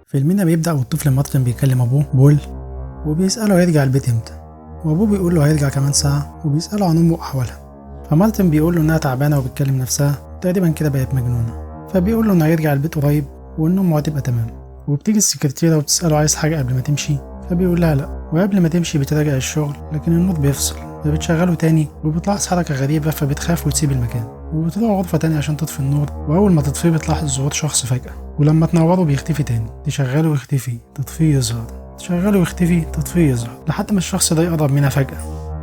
فيلمنا بيبدأ والطفل مارتن بيكلم أبوه بول وبيسأله هيرجع البيت إمتى، وأبوه بيقول له هيرجع كمان ساعة، وبيسأله عن أمه وأحوالها. فمارتن بيقول له إنها تعبانة وبتكلم نفسها تقريبا كده بقت مجنونة، فبيقول له إنه هيرجع البيت قريب وإن أمه هتبقى تمام. وبتيجي السكرتيرة وبتسأله عايز حاجة قبل ما تمشي، فبيقول لها لأ، وقبل ما تمشي بتراجع الشغل لكن النور بيفصل، فبتشغله تاني وبتلاحظ حركة غريبة فبتخاف وتسيب المكان، وبتروح غرفة تانية عشان تطفي النور، وأول ما تطفيه بتلاحظ ظهور شخص فجأة، ولما تنوره بيختفي تاني، تشغله ويختفي، تطفيه يظهر، تشغله ويختفي، تطفيه يظهر، لحد ما الشخص ده يقرب منها فجأة.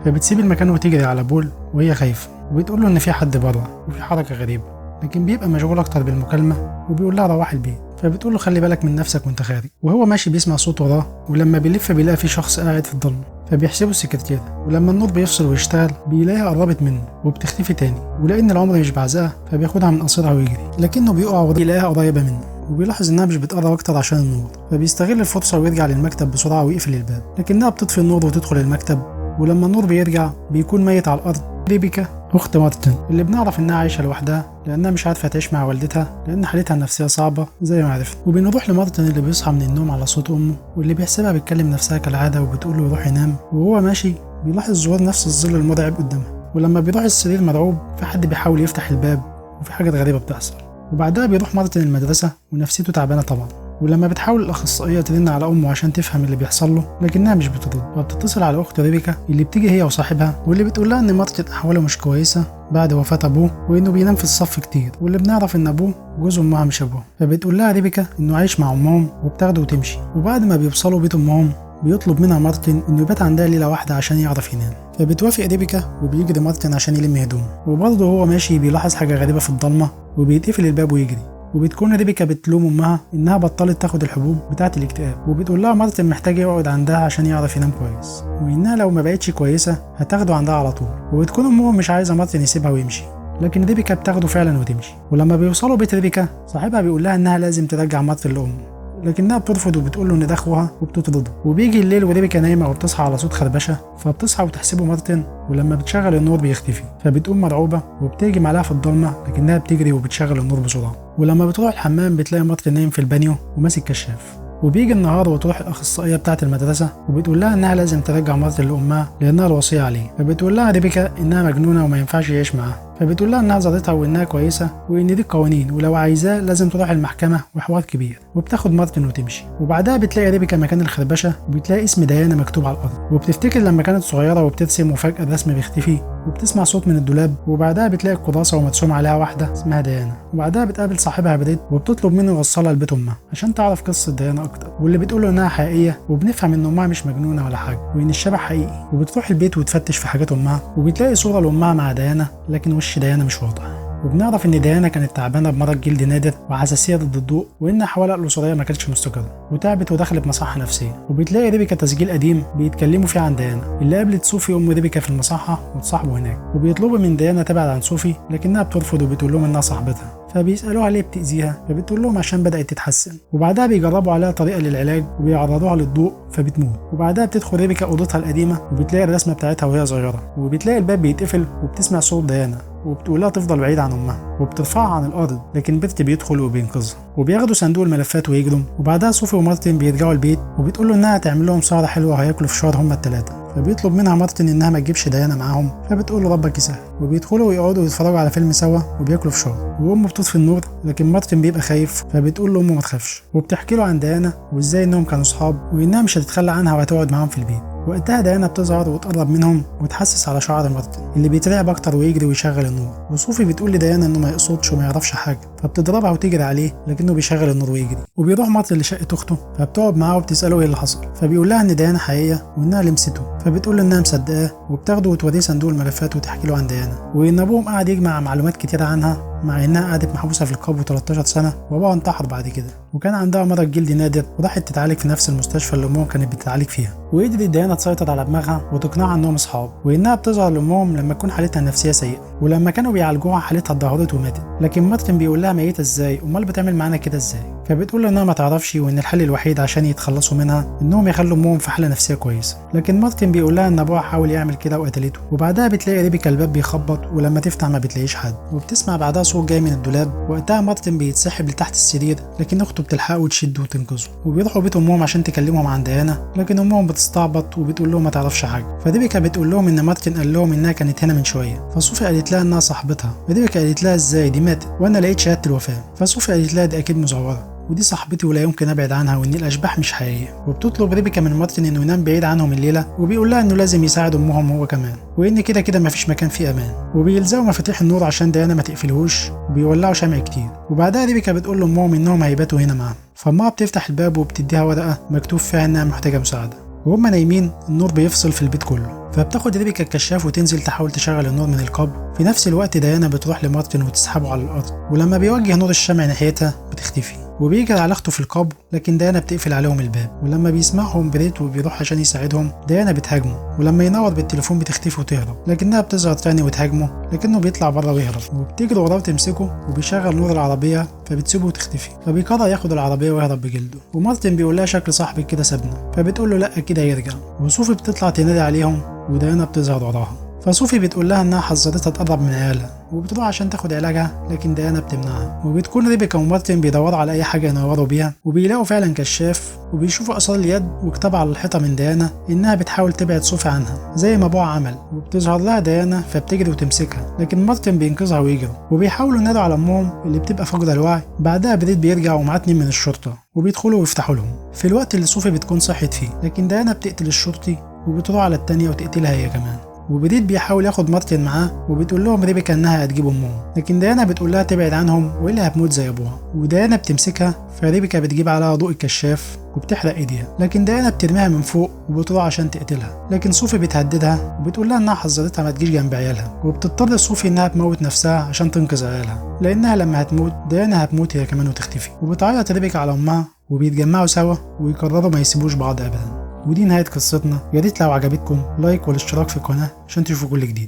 فبتسيب المكان وتجري على بول وهي خايفة، وبتقول له إن في حد بره وفي حركة غريبة، لكن بيبقى مشغول أكتر بالمكالمة وبيقول لها روح البيت. فبتقول له خلي بالك من نفسك وانت خارج، وهو ماشي بيسمع صوت وراه، ولما بيلف بيلاقي في شخص قاعد في الضلمة، فبيحسبه السكرتيرة، ولما النور بيفصل ويشتغل بيلاقيها قربت منه وبتختفي تاني، ولأن العمر مش بعزقها فبياخدها من قصرها ويجري، لكنه بيقع وبيلاقيها قريبة منه، وبيلاحظ انها مش بتقرب اكتر عشان النور، فبيستغل الفرصة ويرجع للمكتب بسرعة ويقفل الباب، لكنها بتطفي النور وتدخل المكتب، ولما النور بيرجع بيكون ميت على الأرض ريبيكا أخت مارتن، اللي بنعرف إنها عايشة لوحدها لأنها مش عارفة تعيش مع والدتها لأن حالتها النفسية صعبة زي ما عرفت. وبنروح لمارتن اللي بيصحى من النوم على صوت أمه، واللي بيحسبها بتكلم نفسها كالعادة وبتقول له يروح ينام، وهو ماشي بيلاحظ ظهور نفس الظل المرعب قدامها، ولما بيروح السرير مرعوب في حد بيحاول يفتح الباب وفي حاجات غريبة بتحصل. وبعدها بيروح مارتن المدرسة ونفسيته تعبانة طبعا، ولما بتحاول الأخصائية ترن على أمه عشان تفهم اللي بيحصل له لكنها مش بترد، فبتتصل على أخت ريبيكا اللي بتيجي هي وصاحبها، واللي بتقول لها إن مارتن أحواله مش كويسة بعد وفاة أبوه، وإنه بينام في الصف كتير، واللي بنعرف إن أبوه جوز أمها مش أبوه. فبتقول لها ريبيكا إنه عايش مع أمهم وبتاخده وتمشي، وبعد ما بيوصلوا بيت أمهم بيطلب منها مارتن إنه يبات عندها ليلة واحدة عشان يعرف ينام، فبتوافق ريبيكا وبيجري مارتن عشان يلم هدومه، وبرضه هو ماشي بيلاحظ حاجة غريبة في الضلمة وبيتقفل الباب ويجري، وبتكون ريبيكا بتلوم امها انها بطلت تاخد الحبوب بتاعه الاكتئاب، وبتقول لها مارتن محتاج يقعد عندها عشان يعرف ينام كويس، وانها لو ما بقتش كويسه هتاخده عندها على طول، وبتكون امهم مش عايزه مارتن يسيبها ويمشي، لكن ريبيكا بتاخده فعلا وتمشي. ولما بيوصلوا بيت ريبيكا صاحبها بيقول لها انها لازم ترجع مارتن لامه، لكنها بترفض وبتقول له ان ده اخوها وبتطرده. وبيجي الليل وريبيكا نايمه وبتصحى على صوت خربشه، فبتصحى وتحسبه مارتن، ولما بتشغل النور بيختفي، فبتقوم مرعوبه وبتهجم عليها في الضلمه، لكنها بتجري وبتشغل النور بسرعه. ولما بتروح الحمام بتلاقي مارتن نايم في البانيو وماسك كشاف. وبيجي النهار وتروح الاخصائيه بتاعه المدرسه وبتقول لها انها لازم ترجع مارتن لامها لانها الوصيه عليه، فبتقول لها ريبيكا انها مجنونه وما ينفعش يعيش معاها، فبتقول لها انها زارتها وانها كويسه وان دي القوانين، ولو عايزاه لازم تروح المحكمه وحوار كبير، وبتاخد مارتن وتمشي. وبعدها بتلاقي ريبيكا مكان الخربشه وبتلاقي اسم ديانا مكتوب على الارض، وبتفتكر لما كانت صغيره وبترسم وفجاه الرسم بيختفي، وبتسمع صوت من الدولاب، وبعدها بتلاقي الكراسه ومرسوم عليها واحده اسمها ديانا. وبعدها بتقابل صاحبها بريد وبتطلب منه يوصلها لبيت امها عشان تعرف قصه ديانا اكتر، واللي بتقول له انها حقيقيه، وبنفهم ان امها مش مجنونه ولا حاجه وان الشبح حقيقي. وبتروح البيت وتفتش في حاجات امها وبتلاقي صوره لامها مع ديانا، لكن وش ديانا مش واضح. وبنعرف ان ديانا كانت تعبانه بمرض جلدي نادر وحساسيه ضد الضوء، وان احوالها الاسريه ما كانتش مستقره، وتعبت ودخلت مصحه نفسيه. وبتلاقي ريبيكا تسجيل قديم بيتكلموا فيه عن ديانا اللي قابلت صوفي ام ريبيكا في المصحه وتصاحبوا هناك، وبيطلبوا من ديانا تبعد عن صوفي لكنها بترفض وبتقول لهم انها صاحبتها، فبيسالوها ليه بتاذيها، فبتقول لهم عشان بدات تتحسن. وبعدها بيجربوا عليها طريقه للعلاج وبيعرضوها للضوء فبتموت. وبعدها بتدخل ريبيكا اوضتها القديمه وبتلاقي الرسمه بتاعتها وهي صغيره، وبتلاقي الباب بيتقفل وبتسمع صوت ديانا وبتقول لها تفضل بعيد عن امها، وبترفعها عن الارض، لكن بيرت بيدخل وبينقذها، وبياخدوا صندوق الملفات ويجروا. وبعدها صوفي ومارتن بيرجعوا البيت وبتقول له انها هتعمل لهم سهره حلوه وهياكلوا فشار هما الثلاثه، فبيطلب منها مارتن انها ما تجيبش ديانا معاهم، فبتقول له ربك يسهل. وبيدخلوا ويقعدوا يتفرجوا على فيلم سوا وبياكلوا فشار، وامه بتطفي النور لكن مارتن بيبقى خايف، فبتقول له امه ما تخافش، وبتحكي له عن ديانا وازاي انهم كانوا صحاب وانها مش هتتخلى عنها وهتقعد معاهم في البيت. وقتها ديانا بتظهر وتقرب منهم وتحسس على شعر مارتن اللي بيترعب اكتر ويجري ويشغل النور. وصوفي بتقول لديانا انه ما يقصدش وما يعرفش حاجه، فبتضربها وتجري عليه لكنه بيشغل النور ويجري. وبيروح مارتن لشقه اخته فبتقعد معاه وبتساله ايه اللي حصل، فبيقول لها ان ديانا حقيقيه وانها لمسته، فبتقول له انها مصدقاه وبتاخده وتوريه صندوق الملفات وتحكي له عن ديانا، وان ابوهم قاعد يجمع معلومات كتيره عنها مع انها قعدت محبوسه في القبو 13 سنه وابوها انتحر بعد كده، وكان عندها مرض جلدي نادر وراحت تتعالج في نفس المستشفى اللي امهم كانت بتتعالج فيها. وقدرت ديانا تسيطر على دماغها وتقنعها انهم اصحاب، وانها بتظهر لامهم لما تكون حالتها النفسيه سيئه، ولما كانوا بيعالجوها حالتها اتدهورت وماتت. لكن مارتن بيقول لها ميته ازاي، امال بتعمل معانا كده ازاي، فبتقول له انها ما تعرفش وان الحل الوحيد عشان يتخلصوا منها انهم يخلوا امهم في حاله نفسيه كويسه. لكن مارتن بيقول لها ان ابوها حاول يعمل كده وقتلته. وبعدها بتلاقي ريبيكا الباب بيخبط، ولما تفتح ما بتلاقيش حد، وبتسمع بعدها صوت جاي من الدولاب. وقتها مارتن بيتسحب لتحت السرير، لكن اخته بتلحقه وتشده وتنقذه، وبيروحوا بيت امهم عشان تكلمهم عن ديانا، لكن امهم بتستعبط وبتقول لهم ما تعرفش حاجه. فريبيكا بتقول لهم ان مارتن قال لهم انها كانت هنا من شويه. فصوفي قالت لها انها صاحبتها. فريبيكا قالت لها ازاي دي ماتت وانا لقيت شهاده الوفاه. فصوفي قالت لها دي اكيد مزوره، ودي صاحبتي ولا يمكن ابعد عنها، وان الاشباح مش حقيقيه. وبتطلب ريبيكا من مارتن انه ينام بعيد عنهم الليله، وبيقول لها انه لازم يساعد امهم هو كمان، وان كده كده مفيش مكان فيه امان. وبيلزقوا مفاتيح النور عشان ديانا ما تقفلهوش، وبيولعوا شمع كتير. وبعدها ريبيكا بتقول لامهم انهم هيباتوا هنا معاهم. فامها بتفتح الباب وبتديها ورقه مكتوب فيها انها محتاجه مساعده. وهم نايمين النور بيفصل في البيت كله، فبتاخد ريبيكا الكشاف وتنزل تحاول تشغل النور من القبر. في نفس الوقت ديانا بتروح لمارتن وتسحبه على الارض، ولما بيوجه نور الشمع ناحيتها بتختفي. وبيجري على اخته في القبر، لكن ديانا بتقفل عليهم الباب. ولما بيسمعهم بريت وبيروح عشان يساعدهم، ديانا بتهاجمه، ولما ينور بالتليفون بتختفي وتهرب، لكنها بتظهر تاني وتهاجمه، لكنه بيطلع بره ويهرب. وبتجري وراه وتمسكه، وبيشغل نور العربيه فبتسيبه وتختفي. فبيقرر ياخد العربيه ويهرب بجلده. ومارتن بيقول لها شكل صاحبك كده سابنا، فبتقول له لا كده يرجع. وصوفي بتطلع تنادي عليهم، وديانا بتظهر وراها. فصوفي بتقول لها انها حذرتها تقرب من عيالها، وبتروح عشان تاخد علاجها، لكن ديانا بتمنعها. وبتكون ريبيكا ومارتن بيدوروا على اي حاجه ينوروا بيها، وبيلاقوا فعلا كشاف، وبيشوفوا اثار اليد وكتاب على الحيطه من ديانا انها بتحاول تبعد صوفي عنها زي ما ابوها عمل. وبتظهر لها ديانا فبتجري وتمسكها، لكن مارتن بينقذها ويجروا، وبيحاولوا ينادوا على امهم اللي بتبقى فاقده الوعي. بعدها بريد بيرجع ومعاه 2 من الشرطه، وبيدخلوا ويفتحوا لهم في الوقت اللي صوفي بتكون صحت فيه. لكن ديانا بتقتل الشرطي، وبتروح على التانية وتقتلها هي كمان. وبريد بيحاول ياخد مارتن معاه، وبتقول لهم ريبيكا انها هتجيب امهم، لكن ديانا بتقول لها تبعد عنهم والا هتموت زي ابوها. وديانا بتمسكها، فريبيكا بتجيب عليها ضوء الكشاف وبتحرق ايديها، لكن ديانا بترميها من فوق وبتروح عشان تقتلها. لكن صوفي بتهددها وبتقول لها انها حذرتها ما تجيش جنب عيالها، وبتضطر صوفي انها تموت نفسها عشان تنقذ عيالها، لانها لما هتموت ديانا هتموت هي كمان وتختفي. وبتعيط ريبيكا على امها، وبيتجمعوا سوا ويقرروا ما يسيبوش بعض ابدا. ودي نهاية قصتنا. يا ريت لو عجبتكم لايك والاشتراك في القناة عشان تشوفوا كل جديد.